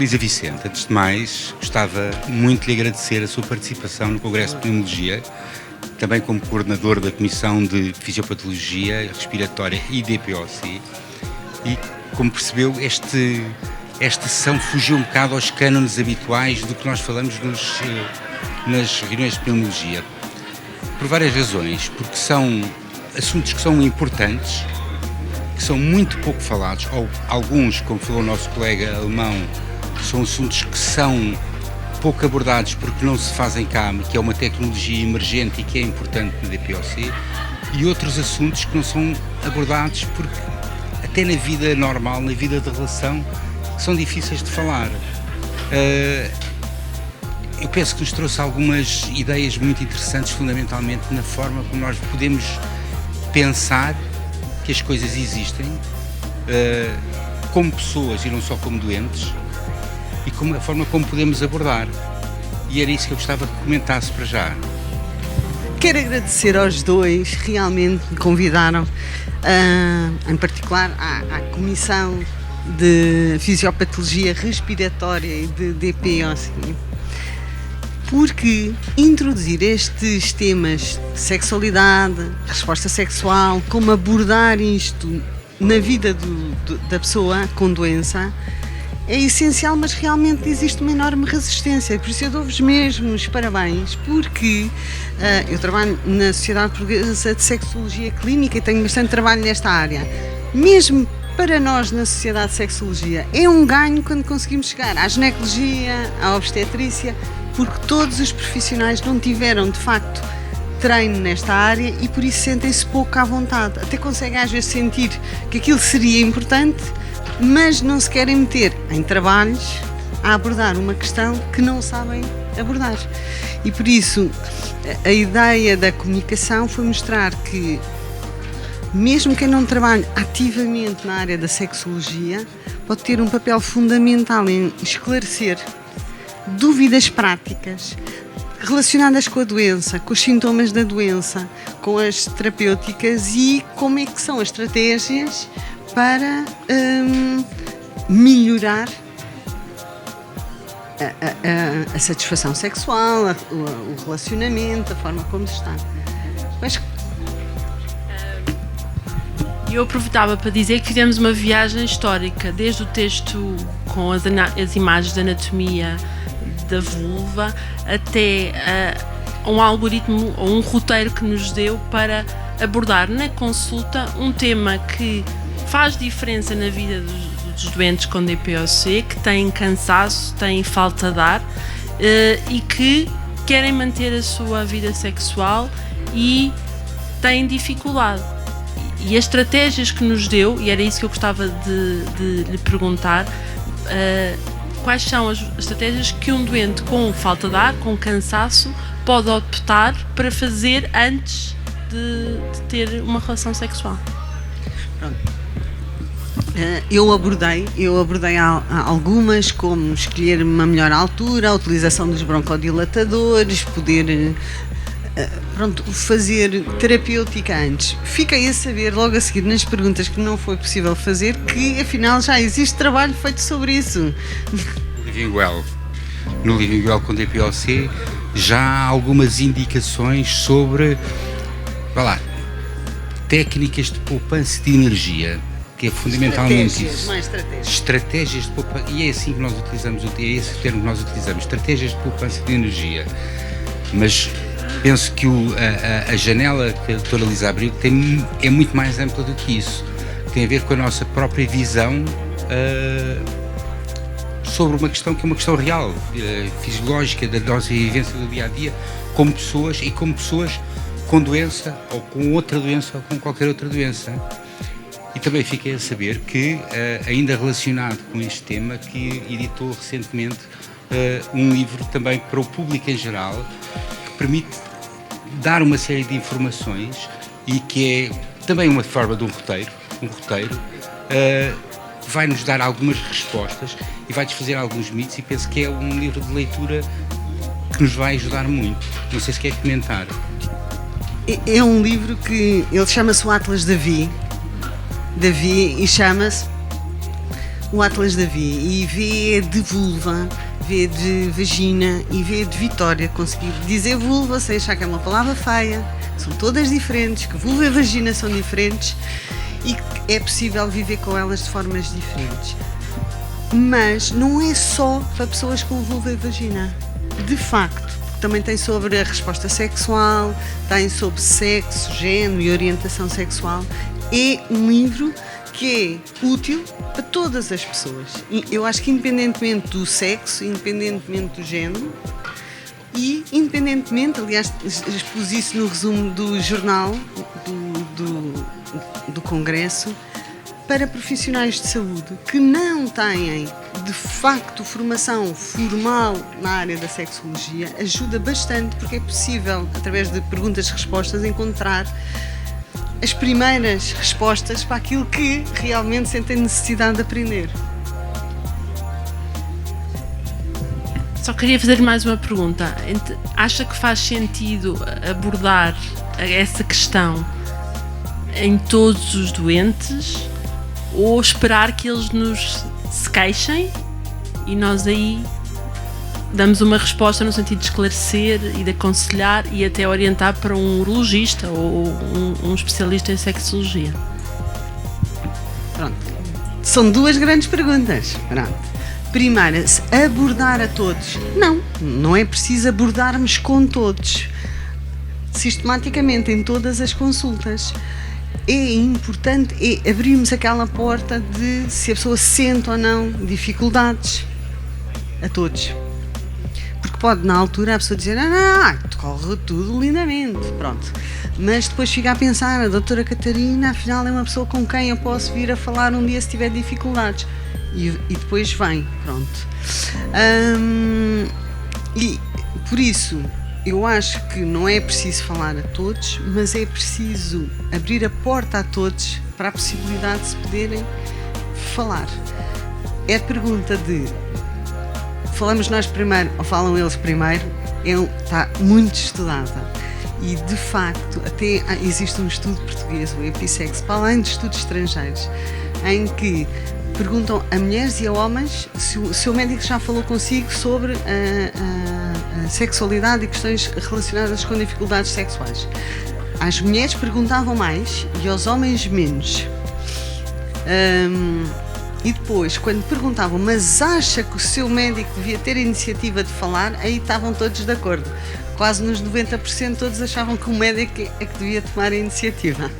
Elisa Vicente, antes de mais, gostava muito de lhe agradecer a sua participação no Congresso de Pneumologia, também como coordenador da Comissão de Fisiopatologia Respiratória e DPOC. E, como percebeu, esta sessão fugiu um bocado aos cânones habituais do que nós falamos nas reuniões de pneumologia. Por várias razões, porque são assuntos que são importantes, que são muito pouco falados, ou alguns, como falou o nosso colega alemão, são assuntos que são pouco abordados porque não se fazem cá, que é uma tecnologia emergente e que é importante no DPOC, e outros assuntos que não são abordados porque até na vida normal, na vida de relação, são difíceis de falar. Eu penso que nos trouxe algumas ideias muito interessantes, fundamentalmente na forma como nós podemos pensar que as coisas existem como pessoas e não só como doentes, e como a forma como podemos abordar. E era isso que eu gostava que comentasse para já. Quero agradecer aos dois, realmente me convidaram, em particular à Comissão de Fisiopatologia Respiratória e de DPOC, porque introduzir estes temas de sexualidade, resposta sexual, como abordar isto na vida da pessoa com doença, é essencial, mas realmente existe uma enorme resistência. Por isso eu dou-vos mesmo os parabéns, porque eu trabalho na Sociedade Portuguesa de Sexologia Clínica e tenho bastante trabalho nesta área. Mesmo para nós na Sociedade de Sexologia é um ganho quando conseguimos chegar à ginecologia, à obstetrícia, porque todos os profissionais não tiveram de facto treino nesta área e por isso sentem-se pouco à vontade. Até conseguem às vezes sentir que aquilo seria importante, mas não se querem meter em trabalhos a abordar uma questão que não sabem abordar. E por isso a ideia da comunicação foi mostrar que mesmo quem não trabalha ativamente na área da sexologia pode ter um papel fundamental em esclarecer dúvidas práticas relacionadas com a doença, com os sintomas da doença, com as terapêuticas e como é que são as estratégias para melhorar a satisfação sexual, o relacionamento, a forma como se está. Mas eu aproveitava para dizer que fizemos uma viagem histórica, desde o texto com as imagens da anatomia da vulva até um algoritmo ou um roteiro que nos deu para abordar na consulta um tema que faz diferença na vida dos doentes com DPOC, que têm cansaço, têm falta de ar e que querem manter a sua vida sexual e têm dificuldade. E as estratégias que nos deu, e era isso que eu gostava de lhe perguntar, quais são as estratégias que um doente com falta de ar, com cansaço, pode optar para fazer antes de ter uma relação sexual? Pronto. Eu abordei algumas, como escolher uma melhor altura, a utilização dos broncodilatadores, poder fazer terapêutica antes. Fiquei a saber logo a seguir nas perguntas que não foi possível fazer, que afinal já existe trabalho feito sobre isso. No Living Well com DPOC já há algumas indicações sobre, técnicas de poupança de energia, que é fundamentalmente isso. Estratégias de poupança, e é assim que nós utilizamos, é esse o termo que nós utilizamos, estratégias de poupança de energia. Mas penso que a janela que a doutora Elisa abriu é muito mais ampla do que isso. Tem a ver com a nossa própria visão sobre uma questão que é uma questão real, fisiológica, da nossa vivência do dia-a-dia, como pessoas e como pessoas com doença ou com outra doença ou com qualquer outra doença. E também fiquei a saber que, ainda relacionado com este tema, que editou recentemente um livro também para o público em geral, que permite dar uma série de informações e que é também uma forma de um roteiro, vai-nos dar algumas respostas e vai desfazer alguns mitos, e penso que é um livro de leitura que nos vai ajudar muito. Não sei se quer comentar. É um livro que ele chama-se o Atlas Davi, e chama-se o Atlas da V e V é de vulva, V de vagina e V de vitória. Consegui dizer vulva sem achar que é uma palavra feia, são todas diferentes, que vulva e vagina são diferentes e que é possível viver com elas de formas diferentes. Mas não é só para pessoas com vulva e vagina. De facto, também tem sobre a resposta sexual, tem sobre sexo, género e orientação sexual. É um livro que é útil para todas as pessoas. Eu acho que independentemente do sexo, independentemente do género e independentemente, aliás, expus isso no resumo do jornal do Congresso, para profissionais de saúde que não têm, de facto, formação formal na área da sexologia, ajuda bastante, porque é possível, através de perguntas-respostas, encontrar as primeiras respostas para aquilo que realmente sentem necessidade de aprender. Só queria fazer mais uma pergunta. Acha que faz sentido abordar essa questão em todos os doentes ou esperar que eles nos se queixem e nós aí damos uma resposta no sentido de esclarecer e de aconselhar e até orientar para um urologista ou um especialista em sexologia? Pronto. São duas grandes perguntas. Pronto. Primeira, se abordar a todos. Não é preciso abordarmos com todos, sistematicamente, em todas as consultas. É importante abrirmos aquela porta de se a pessoa sente ou não dificuldades a todos. Porque pode, na altura, a pessoa dizer corre tudo lindamente, pronto. Mas depois fica a pensar, a doutora Catarina, afinal, é uma pessoa com quem eu posso vir a falar um dia se tiver dificuldades. E depois vem, pronto. E por isso, eu acho que não é preciso falar a todos, mas é preciso abrir a porta a todos para a possibilidade de se poderem falar. É a pergunta de falamos nós primeiro ou falam eles primeiro, está muito estudada. E, de facto, até existe um estudo português, o Episex, para além de estudos estrangeiros, em que perguntam a mulheres e a homens se o seu médico já falou consigo sobre a sexualidade e questões relacionadas com dificuldades sexuais. Às mulheres perguntavam mais e aos homens menos. E depois, quando perguntavam, mas acha que o seu médico devia ter a iniciativa de falar, aí estavam todos de acordo. Quase nos 90% todos achavam que o médico é que devia tomar a iniciativa.